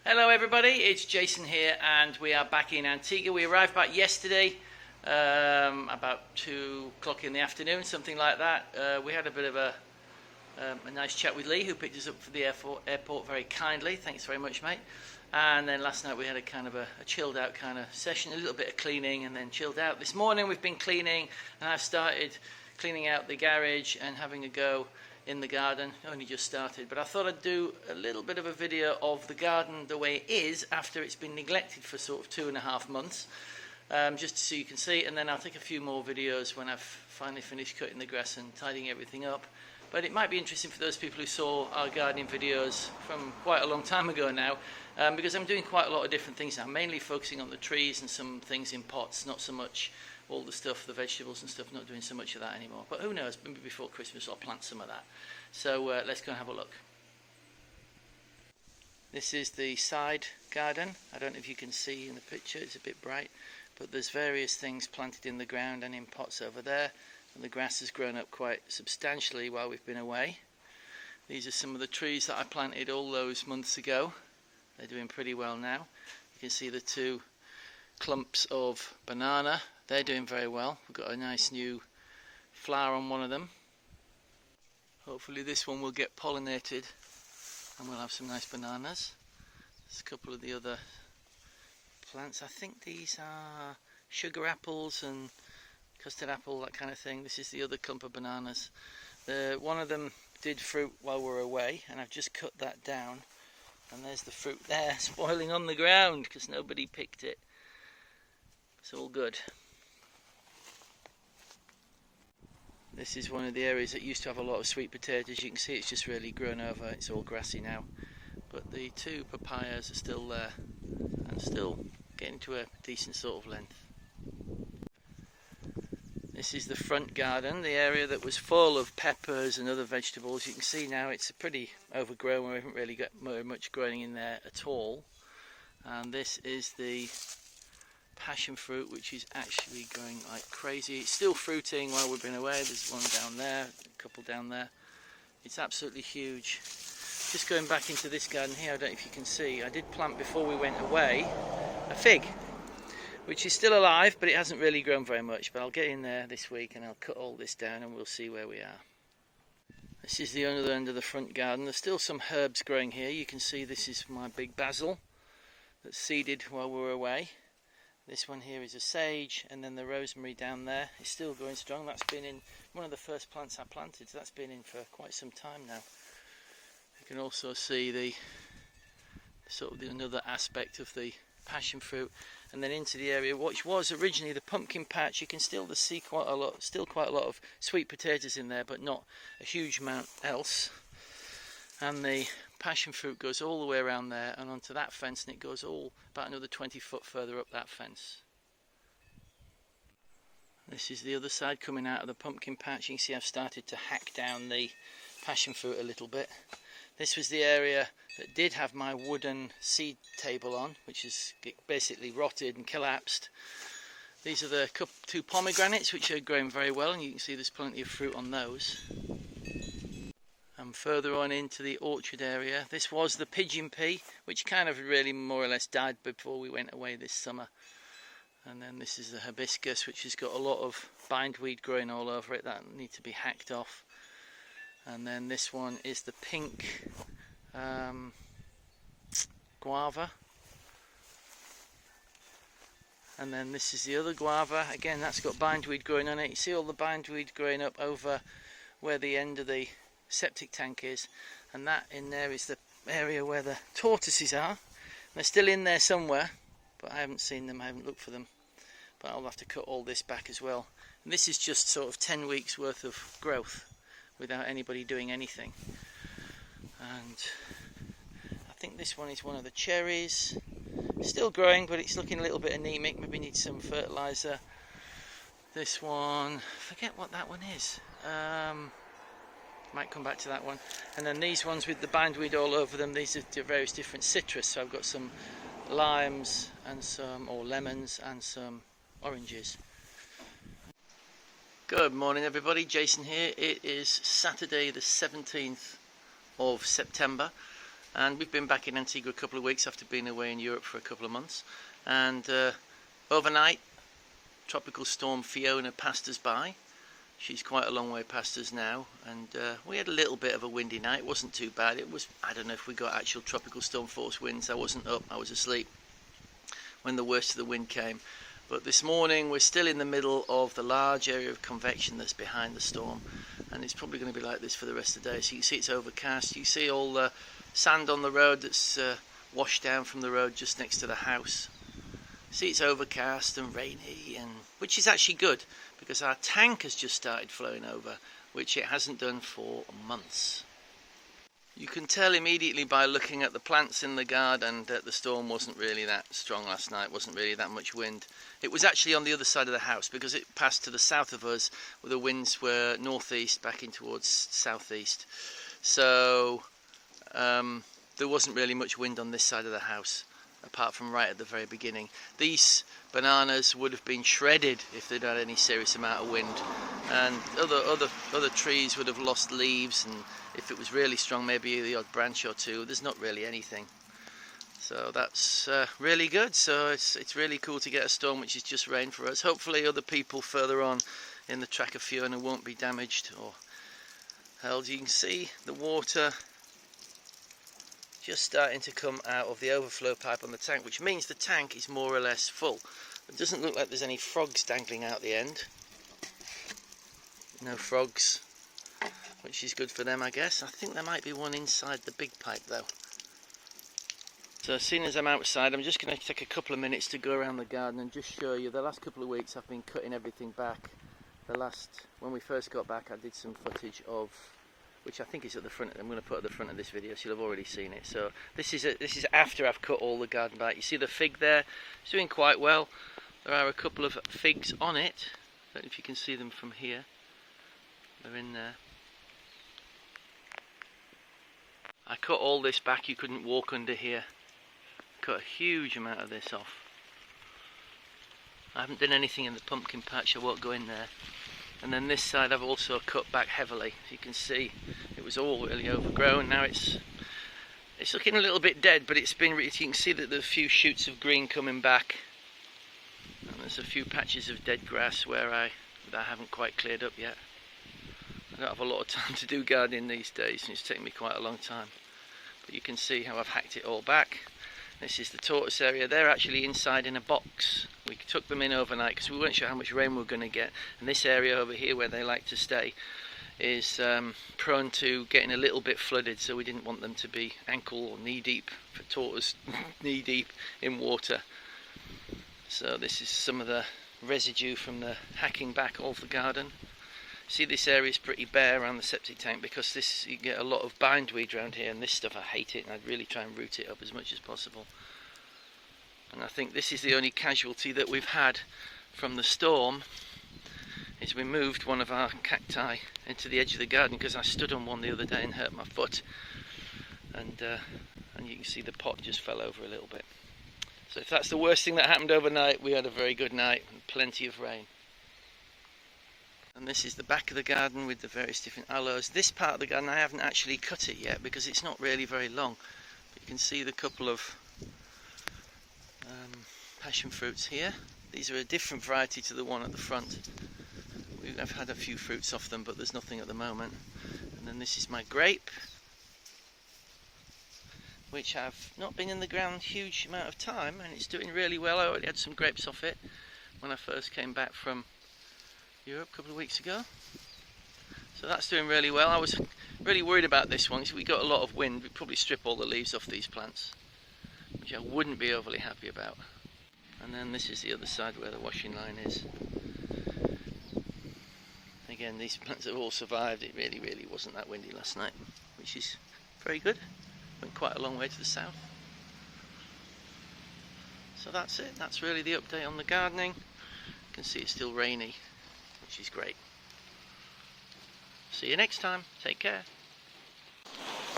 Hello everybody, it's Jason here and we are back in Antigua. We arrived back yesterday, about 2 o'clock in the afternoon, something like that. We had a bit of a nice chat with Lee, who picked us up for the airport very kindly. Thanks very much, mate. And then last night we had a kind of a chilled out kind of session, a little bit of cleaning and then chilled out. This morning we've been cleaning and I've started cleaning out the garage and having a go in the garden. Only just started, but I thought I'd do a little bit of a video of the garden the way it is after it's been neglected for sort of 2.5 months, just so you can see, and then I'll take a few more videos when I've finally finished cutting the grass and tidying everything up. But it might be interesting for those people who saw our gardening videos from quite a long time ago now, because I'm doing quite a lot of different things now, mainly focusing on the trees and some things in pots, not so much all the stuff, the vegetables and stuff, not doing so much of that anymore. But who knows, maybe before Christmas I'll plant some of that. So let's go and have a look. This is the side garden. I don't know if you can see in the picture, it's a bit bright, but there's various things planted in the ground and in pots over there, and the grass has grown up quite substantially while we've been away. These are some of the trees that I planted all those months ago. They're doing pretty well now. You can see the 2 clumps of banana. They're doing very well. We've got a nice new flower on one of them. Hopefully this one will get pollinated and we'll have some nice bananas. There's a couple of the other plants. I think these are sugar apples and custard apple, that kind of thing. This is the other clump of bananas. One of them did fruit while we were away and I've just cut that down, and there's the fruit there spoiling on the ground because nobody picked it. It's all good. This is one of the areas that used to have a lot of sweet potatoes. You can see it's just really grown over, it's all grassy now. But the 2 papayas are still there and still getting to a decent sort of length. This is the front garden, the area that was full of peppers and other vegetables. You can see now it's pretty overgrown. We haven't really got much growing in there at all. And this is the passion fruit, which is actually growing like crazy. It's still fruiting while we've been away. There's one down there, a couple down there. It's absolutely huge. Just going back into this garden here, I don't know if you can see, I did plant before we went away a fig, which is still alive, but it hasn't really grown very much. But I'll get in there this week and I'll cut all this down and we'll see where we are. This is the other end of the front garden. There's still some herbs growing here. You can see this is my big basil that's seeded while we were away. This one here is a sage, and then the rosemary down there is still going strong. That's been in one of the first plants I planted, so that's been in for quite some time now. You can also see the sort of another aspect of the passion fruit, and then into the area which was originally the pumpkin patch. You can still see quite a lot of sweet potatoes in there, but not a huge amount else. And the passion fruit goes all the way around there and onto that fence, and it goes all about another 20 foot further up that fence. This is the other side coming out of the pumpkin patch. You can see I've started to hack down the passion fruit a little bit. This was the area that did have my wooden seed table on, which is basically rotted and collapsed. These are the 2 pomegranates, which are growing very well, and you can see there's plenty of fruit on those. And further on into the orchard area, this was the pigeon pea, which kind of really more or less died before we went away this summer. And then this is the hibiscus, which has got a lot of bindweed growing all over it that need to be hacked off. And then this one is the pink guava. And then this is the other guava. Again, that's got bindweed growing on it. You see all the bindweed growing up over where the end of the septic tank is, and that in there is the area where the tortoises are. They're still in there somewhere, but I haven't seen them, I haven't looked for them. But I'll have to cut all this back as well. And this is just sort of 10 weeks worth of growth without anybody doing anything. And I think this one is one of the cherries. Still growing, but it's looking a little bit anemic, maybe needs some fertilizer. This one, forget what that one is. Might come back to that one. And then these ones with the bindweed all over them, these are various different citrus. So I've got some limes and some, or lemons and some oranges. Good morning everybody, Jason here. It is Saturday the 17th of September And we've been back in Antigua a couple of weeks after being away in Europe for a couple of months. And overnight, Tropical Storm Fiona passed us by. She's quite a long way past us now, and we had a little bit of a windy night. It wasn't too bad. It was, I don't know if we got actual tropical storm force winds. I wasn't up, I was asleep when the worst of the wind came. But this morning we're still in the middle of the large area of convection that's behind the storm, and it's probably going to be like this for the rest of the day. So you can see it's overcast. You see all the sand on the road that's washed down from the road just next to the house. See, it's overcast and rainy, and which is actually good because our tank has just started flowing over, which it hasn't done for months. You can tell immediately by looking at the plants in the garden that the storm wasn't really that strong last night, wasn't really that much wind. It was actually on the other side of the house because it passed to the south of us where the winds were northeast back in towards southeast. So there wasn't really much wind on this side of the house, apart from right at the very beginning. These bananas would have been shredded if they'd had any serious amount of wind, and other trees would have lost leaves, and if it was really strong, maybe the odd branch or two. There's not really anything, so that's really good. So it's really cool to get a storm which is just rain for us. Hopefully other people further on in the track of Fiona won't be damaged or held. You can see the water just starting to come out of the overflow pipe on the tank, which means the tank is more or less full. It doesn't look like there's any frogs dangling out the end. No frogs, which is good for them, I guess. I think there might be one inside the big pipe though. So as soon as I'm outside, I'm just going to take a couple of minutes to go around the garden and just show you. The last couple of weeks I've been cutting everything back. When we first got back, I did some footage of, which I think is at the front. I'm going to put at the front of this video, so you'll have already seen it. So this is after I've cut all the garden back. You see the fig there? It's doing quite well. There are a couple of figs on it. I don't know if you can see them from here. They're in there. I cut all this back. You couldn't walk under here. Cut a huge amount of this off. I haven't done anything in the pumpkin patch. I won't go in there. And then this side I've also cut back heavily. As you can see, it was all really overgrown. Now it's looking a little bit dead, but it's been. You can see that there's a few shoots of green coming back, and there's a few patches of dead grass that I haven't quite cleared up yet. I don't have a lot of time to do gardening these days, and it's taken me quite a long time. But you can see how I've hacked it all back. This is the tortoise area. They're actually inside in a box. We took them in overnight because we weren't sure how much rain we were going to get. And this area over here where they like to stay is prone to getting a little bit flooded, so we didn't want them to be ankle or knee deep, for tortoise knee deep in water. So this is some of the residue from the hacking back of the garden. See, this area is pretty bare around the septic tank because you get a lot of bindweed around here, and this stuff I hate it, and I'd really try and root it up as much as possible. And I think this is the only casualty that we've had from the storm, is we moved one of our cacti into the edge of the garden because I stood on one the other day and hurt my foot, and you can see the pot just fell over a little bit. So if that's the worst thing that happened overnight, we had a very good night and plenty of rain. And this is the back of the garden with the various different aloes. This part of the garden I haven't actually cut it yet because it's not really very long. But you can see the couple of passion fruits here. These are a different variety to the one at the front. I've had a few fruits off them, but there's nothing at the moment. And then this is my grape, which have not been in the ground a huge amount of time, and it's doing really well. I already had some grapes off it when I first came back from Europe a couple of weeks ago. So that's doing really well. I was really worried about this one. So we got a lot of wind. We'd probably strip all the leaves off these plants, which I wouldn't be overly happy about. And then this is the other side where the washing line is. Again, these plants have all survived. It really wasn't that windy last night, which is very good. Went quite a long way to the south. So that's it. That's really the update on the gardening. You can see it's still rainy, which is great. See you next time. Take care.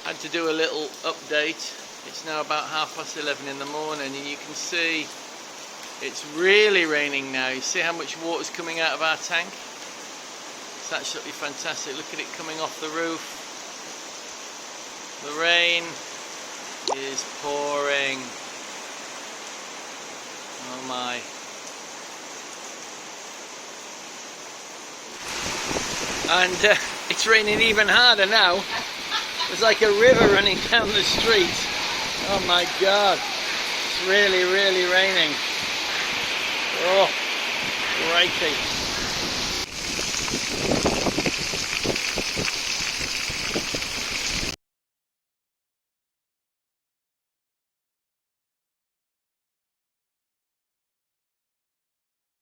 Had to do a little update. It's now about 11:30 in the morning, and you can see it's really raining now. You see how much water's coming out of our tank? It's absolutely fantastic. Look at it coming off the roof. The rain is pouring. Oh my. And it's raining even harder now. There's like a river running down the street. Oh my god. It's really, really raining. Oh, crikey.